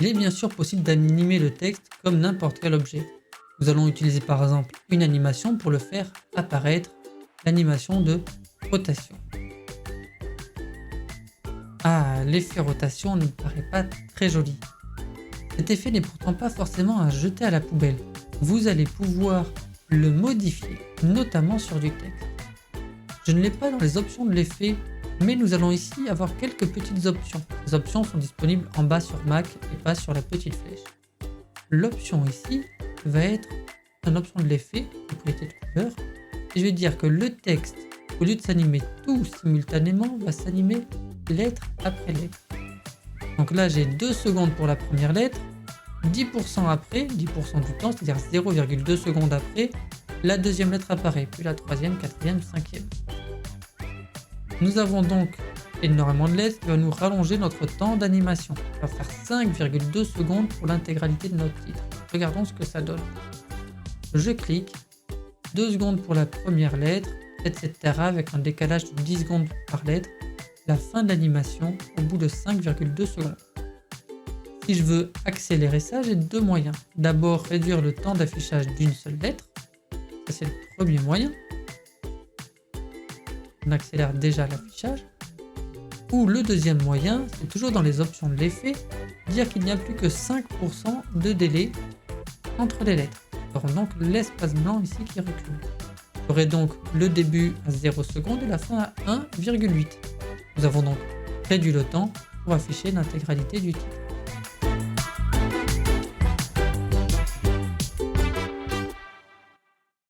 Il est bien sûr possible d'animer le texte comme n'importe quel objet. Nous allons utiliser par exemple une animation pour le faire apparaître, l'animation de rotation. Ah, l'effet rotation ne me paraît pas très joli. Cet effet n'est pourtant pas forcément à jeter à la poubelle. Vous allez pouvoir le modifier, notamment sur du texte. Je ne l'ai pas dans les options de l'effet, mais nous allons ici avoir quelques petites options. Les options sont disponibles en bas sur Mac et pas sur la petite flèche. L'option ici va être une option de l'effet, propriété de couleur, et je vais dire que le texte, au lieu de s'animer tout simultanément, va s'animer lettre après lettre. Donc là j'ai 2 secondes pour la première lettre, 10% après, 10% du temps, c'est-à-dire 0,2 secondes après, la deuxième lettre apparaît, puis la troisième, quatrième, cinquième. Nous avons donc énormément de lettres qui va nous rallonger notre temps d'animation. On va faire 5,2 secondes pour l'intégralité de notre titre. Regardons ce que ça donne. Je clique, 2 secondes pour la première lettre, etc. avec un décalage de 10 secondes par lettre. La fin de l'animation au bout de 5,2 secondes. Si je veux accélérer ça, j'ai 2 moyens. D'abord, réduire le temps d'affichage d'une seule lettre. Ça, c'est le premier moyen. On accélère déjà l'affichage. Ou le deuxième moyen, c'est toujours dans les options de l'effet, dire qu'il n'y a plus que 5% de délai entre les lettres. Nous aurons donc l'espace blanc ici qui recule. J'aurai donc le début à 0 secondes et la fin à 1,8. Nous avons donc réduit le temps pour afficher l'intégralité du titre.